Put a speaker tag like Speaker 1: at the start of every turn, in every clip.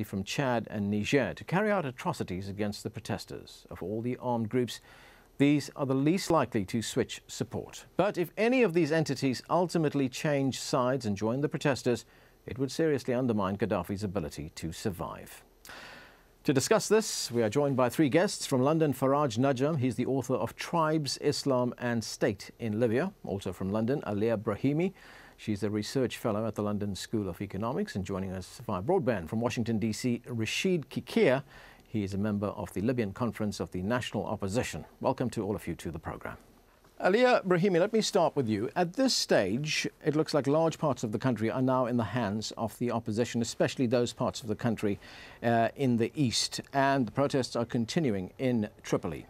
Speaker 1: from Chad and Niger to carry out atrocities against the protesters. Of all the armed groups, these are the least likely to switch support. But if any of these entities ultimately change sides and join the protesters, it would seriously undermine Gaddafi's ability to survive. To discuss this, we are joined by three guests. From London, Faraj Najam. He's the author of Tribes, Islam and State in Libya. Also from London, Alia Brahimi. She's a research fellow at the London School of Economics. And joining us via broadband from Washington, D.C., Rashid Kikia. He is a member of the Libyan Conference of the National Opposition. Welcome to all of you to the programme. Alia Brahimi, let me start with you. At this stage, it looks like large parts of the country are now in the hands of the opposition, especially those parts of the country in the east, and the protests are continuing in Tripoli.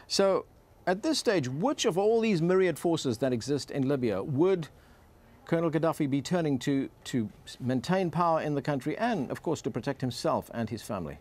Speaker 1: So, at this stage, which of all these myriad forces that exist in Libya would Colonel Gaddafi be turning to maintain power in the country and, of course, to protect himself and his family?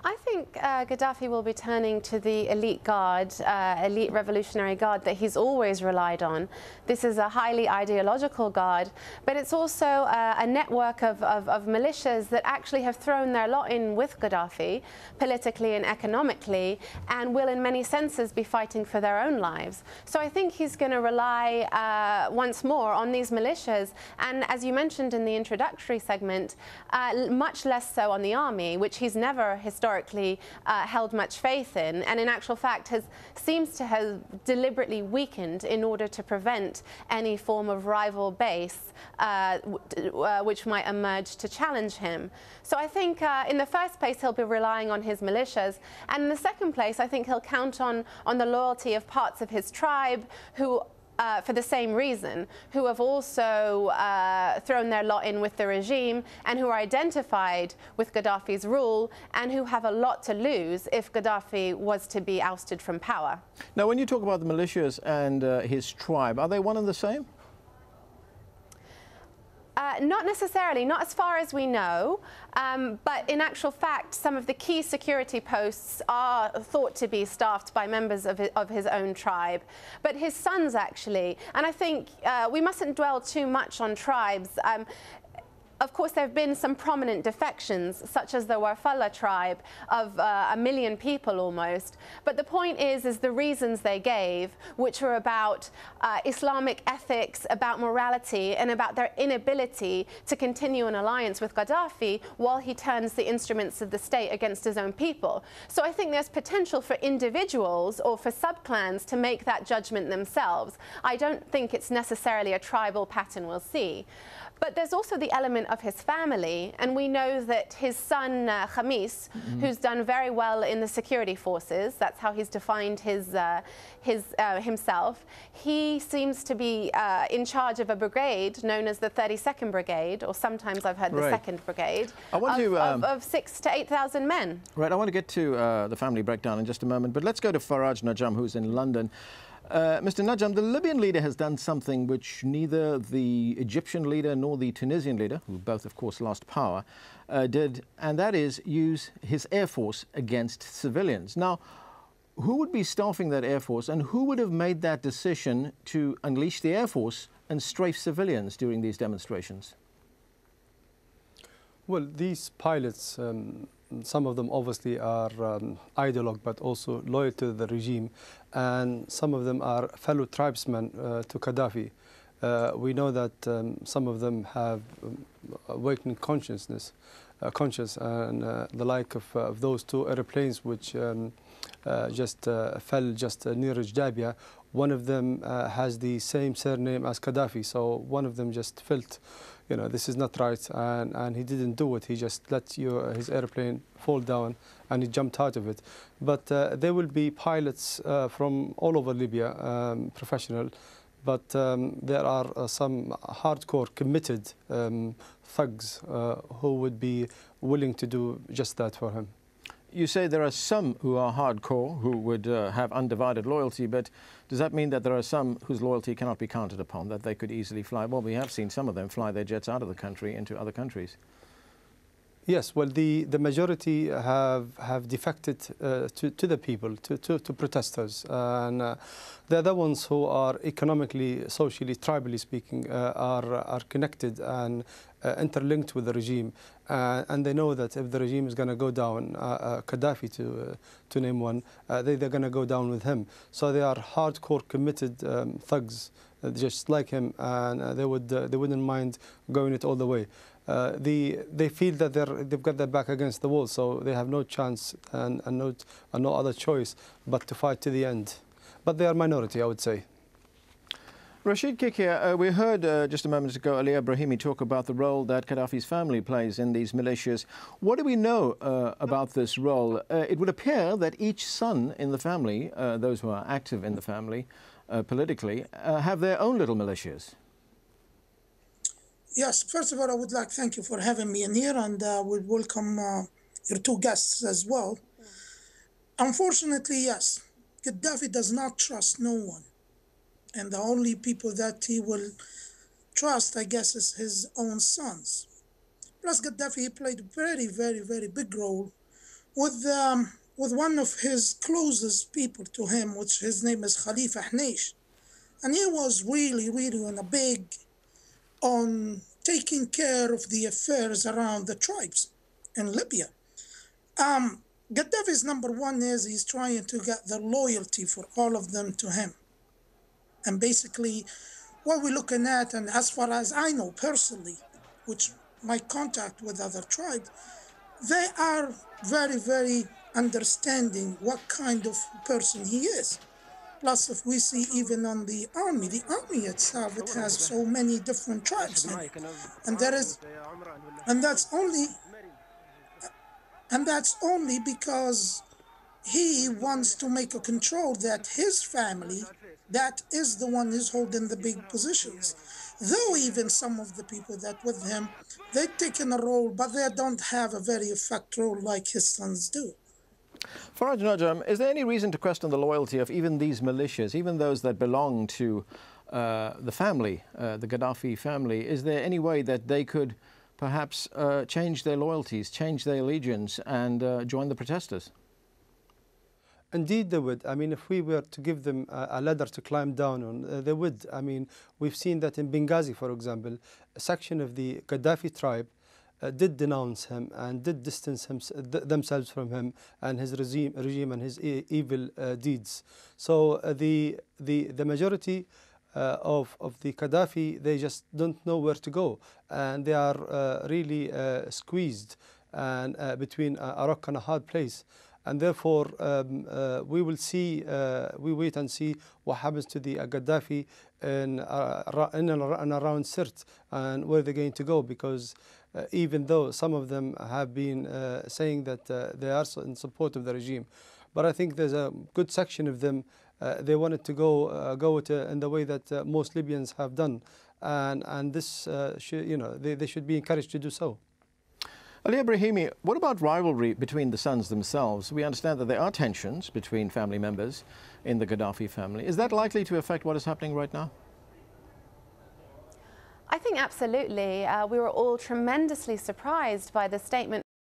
Speaker 2: I think Gaddafi will be turning to the elite guard, elite revolutionary guard that he's always relied on. This is a highly ideological guard, but it's also a network of militias that actually have thrown their lot in with Gaddafi, politically and economically, and will in many senses be fighting for their own lives. So I think he's going to rely once more on these militias, and as you mentioned in the introductory segment, much less so on the army, which he's never historically held much faith in, and in actual fact seems to have deliberately weakened in order to prevent any form of rival base which might emerge to challenge him. So I think in the first place he'll be relying on his militias, and in the second place I think he'll count on the loyalty of parts of his tribe who for the same reason, who have also thrown their lot in with the regime and who are identified with Gaddafi's rule and who have a lot to lose if Gaddafi was to be ousted from power.
Speaker 1: Now, when you talk about the militias and his tribe, are they one and the same?
Speaker 2: Not necessarily, not as far as we know, but in actual fact, some of the key security posts are thought to be staffed by members of his own tribe, but his sons actually, and I think we mustn't dwell too much on tribes. Of course, there have been some prominent defections, such as the Warfalla tribe of 1 million people almost. But the point is the reasons they gave, which were about Islamic ethics, about morality, and about their inability to continue an alliance with Gaddafi while he turns the instruments of the state against his own people. So I think there's potential for individuals or for subclans to make that judgment themselves. I don't think it's necessarily a tribal pattern we'll see. But there's also the element of his family, and we know that his son Khamis, who's done very well in the security forces, that's how he's defined himself, he seems to be in charge of a brigade known as the 32nd Brigade, or sometimes I've heard the 2nd Brigade, of 6,000 to 8,000 men. Right,
Speaker 1: I want to get to the family breakdown in just a moment, but let's go to Faraj Najam, who's in London. Mr. Najam, the Libyan leader has done something which neither the Egyptian leader nor the Tunisian leader, who both, of course, lost power, did, and that is use his air force against civilians. Now, who would be staffing that air force, and who would have made that decision to unleash the air force and strafe civilians during these demonstrations?
Speaker 3: Well, these pilots, some of them obviously are ideologue but also loyal to the regime, and some of them are fellow tribesmen to Gaddafi. We know that some of them have awakened conscious, and the like of those two airplanes which just fell just near Jabbia. One of them has the same surname as Gaddafi, so one of them just felt, you know, this is not right, and he didn't do it. He just let his airplane fall down and he jumped out of it. But there will be pilots from all over Libya, professional, but there are some hardcore committed thugs who would be willing to do just that for him.
Speaker 1: You say there are some who are hardcore, who would have undivided loyalty, but does that mean that there are some whose loyalty cannot be counted upon, that they could easily fly? Well, we have seen some of them fly their jets out of the country into other countries.
Speaker 3: Yes, well, the majority have defected to the people, to protesters, and the other ones who are economically, socially, tribally speaking, are connected and interlinked with the regime, and they know that if the regime is going to go down, Gaddafi to name one, they're going to go down with him. So they are hardcore committed thugs, just like him, and they wouldn't mind going it all the way. They feel that they've got their back against the wall, so they have no chance and no other choice but to fight to the end. But they are minority, I would say.
Speaker 1: Rashid Kikia, we heard just a moment ago Ali Brahimi talk about the role that Gaddafi's family plays in these militias. What do we know about this role? It would appear that each son in the family, those who are active in the family politically, have their own little militias.
Speaker 4: Yes, first of all, I would like to thank you for having me in here, and would welcome your two guests as well. Unfortunately, yes, Gaddafi does not trust no one. And the only people that he will trust, I guess, is his own sons. Plus, Gaddafi played a very, very, very big role with one of his closest people to him, which his name is Khalifa Hanish. And he was really, really on taking care of the affairs around the tribes in Libya. Gaddafi's number one is he's trying to get the loyalty for all of them to him. And basically, what we're looking at, and as far as I know personally, which my contact with other tribes, they are very, very understanding what kind of person he is. Plus, if we see even on the army itself, it has so many different tribes in it. And that's only because he wants to make a control that his family, that is the one who's holding the big positions. Though even some of the people that with him, they've taken a role, but they don't have a very effective role like his sons do.
Speaker 1: Faraj Najam, is there any reason to question the loyalty of even these militias, even those that belong to the family, the Gaddafi family? Is there any way that they could perhaps change their loyalties, change their allegiance and join the protesters?
Speaker 3: Indeed, they would. I mean, if we were to give them a ladder to climb down on, they would. I mean, we've seen that in Benghazi, for example, a section of the Gaddafi tribe did denounce him and did distance themselves from him and his regime and his evil deeds. So the majority of the Gaddafi, they just don't know where to go, and they are really squeezed and between a rock and a hard place. And therefore, we will see, we wait and see what happens to the Gaddafi in and around Sirte and where they're going to go, because even though some of them have been saying that they are in support of the regime, but I think there's a good section of them, they wanted to go in the way that most Libyans have done, and this, they should be encouraged to do so.
Speaker 1: Ali Brahimi, what about rivalry between the sons themselves? We understand that there are tensions between family members in the Gaddafi family. Is that likely to affect what is happening right now?
Speaker 2: I think absolutely. We were all tremendously surprised by the statement